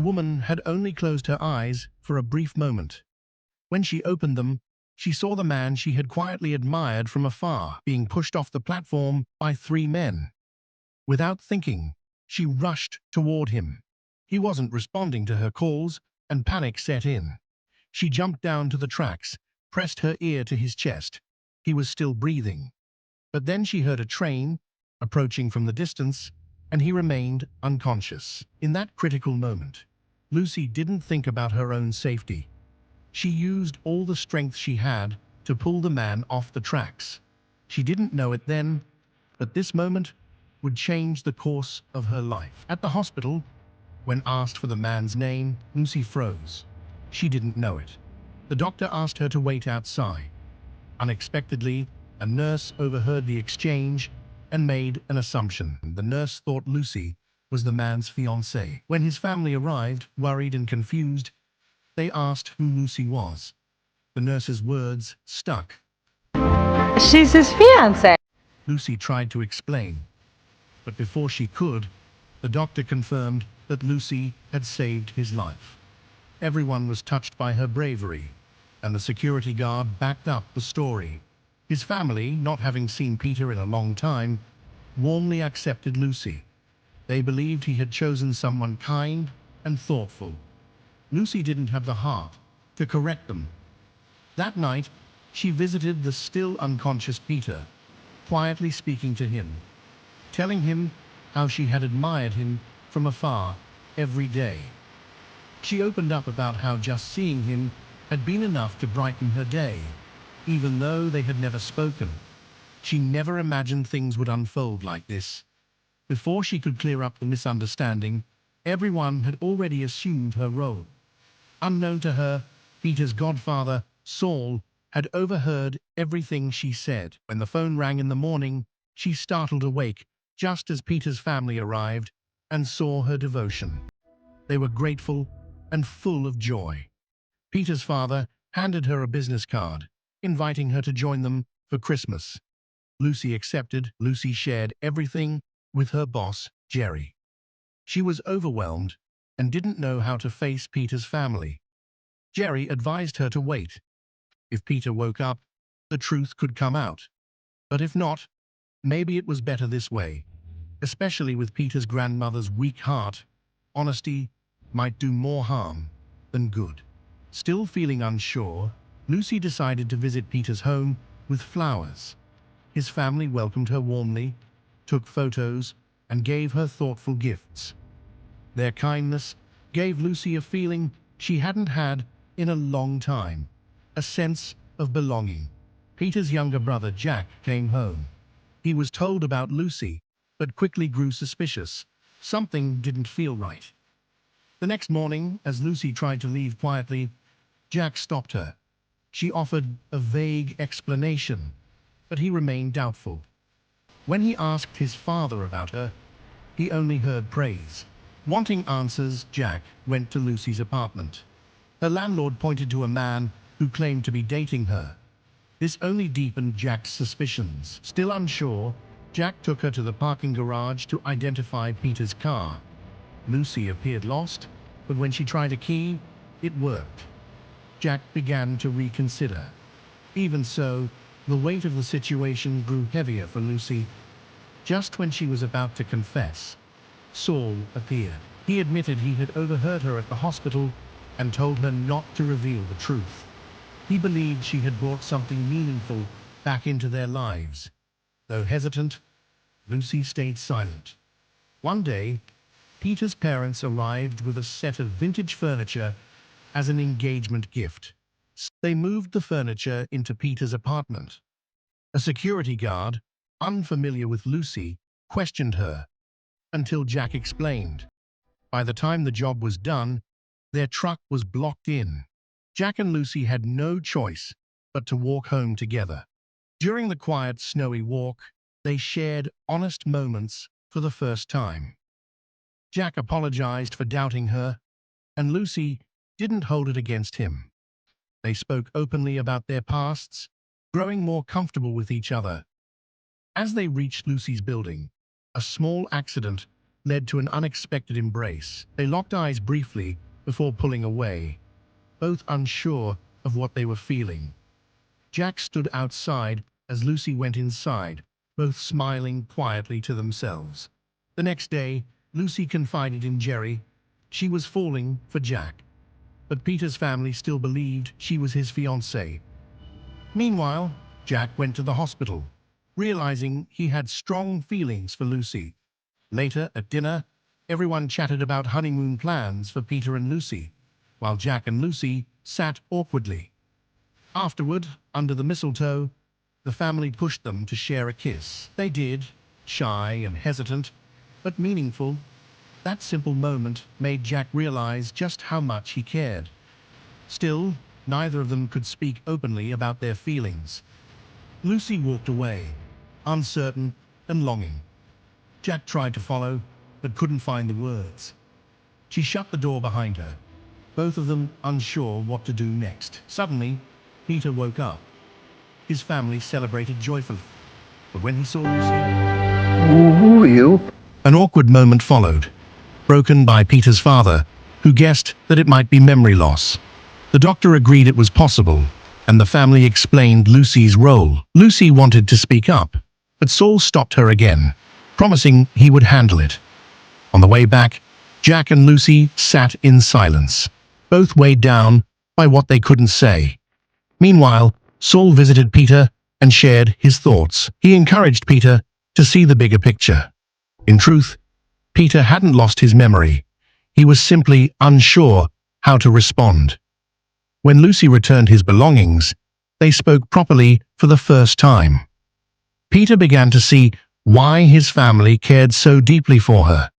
The woman had only closed her eyes for a brief moment. When she opened them, she saw the man she had quietly admired from afar being pushed off the platform by 3 men. Without thinking, she rushed toward him. He wasn't responding to her calls, and panic set in. She jumped down to the tracks, pressed her ear to his chest. He was still breathing. But then she heard a train approaching from the distance, and he remained unconscious. In that critical moment, Lucy didn't think about her own safety. She used all the strength she had to pull the man off the tracks. She didn't know it then, but this moment would change the course of her life. At the hospital, when asked for the man's name, Lucy froze. She didn't know it. The doctor asked her to wait outside. Unexpectedly, a nurse overheard the exchange and made an assumption. The nurse thought Lucy was the man's fiancée. When his family arrived, worried and confused, they asked who Lucy was. The nurse's words stuck. She's his fiancée. Lucy tried to explain, but before she could, the doctor confirmed that Lucy had saved his life. Everyone was touched by her bravery, and the security guard backed up the story. His family, not having seen Peter in a long time, warmly accepted Lucy. They believed he had chosen someone kind and thoughtful. Lucy didn't have the heart to correct them. That night, she visited the still unconscious Peter, quietly speaking to him, telling him how she had admired him from afar every day. She opened up about how just seeing him had been enough to brighten her day, even though they had never spoken. She never imagined things would unfold like this. Before she could clear up the misunderstanding, everyone had already assumed her role. Unknown to her, Peter's godfather, Saul, had overheard everything she said. When the phone rang in the morning, she startled awake just as Peter's family arrived and saw her devotion. They were grateful and full of joy. Peter's father handed her a business card, inviting her to join them for Christmas. Lucy accepted. Lucy shared everything with her boss, Jerry. She was overwhelmed and didn't know how to face Peter's family. Jerry advised her to wait. If Peter woke up, the truth could come out. But if not, maybe it was better this way. Especially with Peter's grandmother's weak heart, honesty might do more harm than good. Still feeling unsure, Lucy decided to visit Peter's home with flowers. His family welcomed her warmly, took photos, and gave her thoughtful gifts. Their kindness gave Lucy a feeling she hadn't had in a long time, a sense of belonging. Peter's younger brother Jack came home. He was told about Lucy, but quickly grew suspicious. Something didn't feel right. The next morning, as Lucy tried to leave quietly, Jack stopped her. She offered a vague explanation, but he remained doubtful. When he asked his father about her, he only heard praise. Wanting answers, Jack went to Lucy's apartment. Her landlord pointed to a man who claimed to be dating her. This only deepened Jack's suspicions. Still unsure, Jack took her to the parking garage to identify Peter's car. Lucy appeared lost, but when she tried a key, it worked. Jack began to reconsider. Even so, the weight of the situation grew heavier for Lucy. Just when she was about to confess, Saul appeared. He admitted he had overheard her at the hospital and told her not to reveal the truth. He believed she had brought something meaningful back into their lives. Though hesitant, Lucy stayed silent. One day, Peter's parents arrived with a set of vintage furniture as an engagement gift. They moved the furniture into Peter's apartment. A security guard, unfamiliar with Lucy, questioned her, until Jack explained. By the time the job was done, their truck was blocked in. Jack and Lucy had no choice but to walk home together. During the quiet, snowy walk, they shared honest moments for the first time. Jack apologized for doubting her, and Lucy didn't hold it against him. They spoke openly about their pasts, growing more comfortable with each other. As they reached Lucy's building, a small accident led to an unexpected embrace. They locked eyes briefly before pulling away, both unsure of what they were feeling. Jack stood outside as Lucy went inside, both smiling quietly to themselves. The next day, Lucy confided in Jerry she was falling for Jack, but Peter's family still believed she was his fiancée. Meanwhile, Jack went to the hospital, realizing he had strong feelings for Lucy. Later, at dinner, everyone chatted about honeymoon plans for Peter and Lucy, while Jack and Lucy sat awkwardly. Afterward, under the mistletoe, the family pushed them to share a kiss. They did, shy and hesitant, but meaningful. That simple moment made Jack realize just how much he cared. Still, neither of them could speak openly about their feelings. Lucy walked away, uncertain and longing. Jack tried to follow, but couldn't find the words. She shut the door behind her, both of them unsure what to do next. Suddenly, Peter woke up. His family celebrated joyfully, but when he saw Lucy, Who are you? an awkward moment followed, broken by Peter's father, who guessed that it might be memory loss. The doctor agreed it was possible, and the family explained Lucy's role. Lucy wanted to speak up, but Saul stopped her again, promising he would handle it. On the way back, Jack and Lucy sat in silence, both weighed down by what they couldn't say. Meanwhile, Saul visited Peter and shared his thoughts. He encouraged Peter to see the bigger picture. In truth, Peter hadn't lost his memory. He was simply unsure how to respond. When Lucy returned his belongings, they spoke properly for the first time. Peter began to see why his family cared so deeply for her.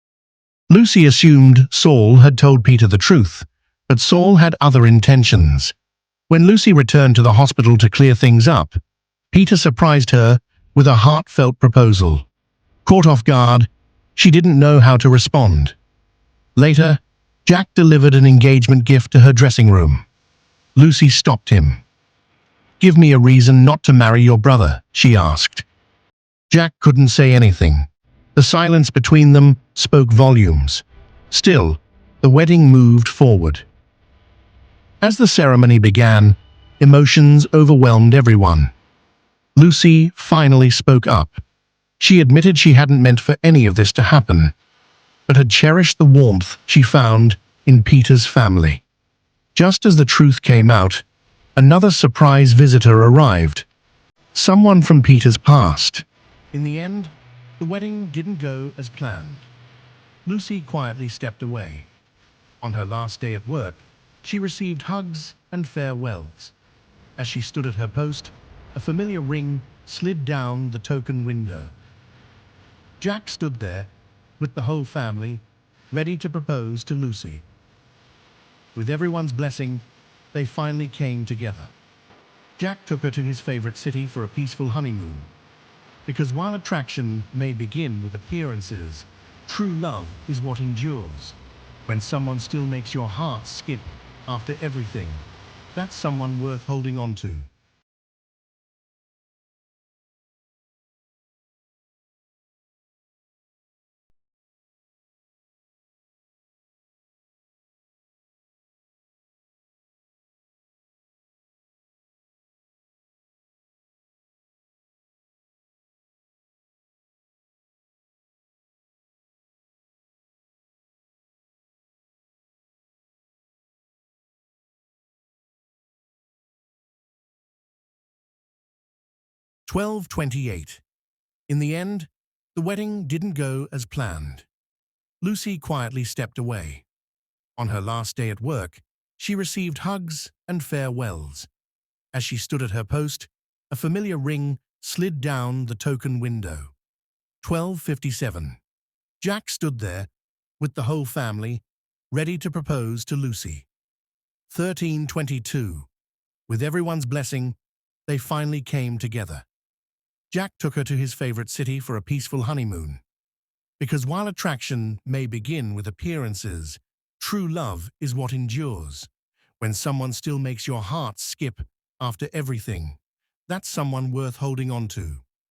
Lucy assumed Saul had told Peter the truth, but Saul had other intentions. When Lucy returned to the hospital to clear things up, Peter surprised her with a heartfelt proposal. Caught off guard, she didn't know how to respond. Later, Jack delivered an engagement gift to her dressing room. Lucy stopped him. "Give me a reason not to marry your brother," she asked. Jack couldn't say anything. The silence between them spoke volumes. Still, the wedding moved forward. As the ceremony began, emotions overwhelmed everyone. Lucy finally spoke up. She admitted she hadn't meant for any of this to happen, but had cherished the warmth she found in Peter's family. Just as the truth came out, another surprise visitor arrived. Someone from Peter's past. In the end, the wedding didn't go as planned. Lucy quietly stepped away. On her last day at work, she received hugs and farewells. As she stood at her post, a familiar ring slid down the token window. Jack stood there, with the whole family, ready to propose to Lucy. With everyone's blessing, they finally came together. Jack took her to his favorite city for a peaceful honeymoon. Because while attraction may begin with appearances, true love is what endures. When someone still makes your heart skip after everything, that's someone worth holding on to. "12:28. In the end, the wedding didn't go as planned. Lucy quietly stepped away. On her last day at work, she received hugs and farewells. As she stood at her post, a familiar ring slid down the token window. 12:57. Jack stood there, with the whole family, ready to propose to Lucy. 13:22. With everyone's blessing, they finally came together. Jack took her to his favorite city for a peaceful honeymoon. Because while attraction may begin with appearances, true love is what endures. When someone still makes your heart skip after everything, that's someone worth holding on to.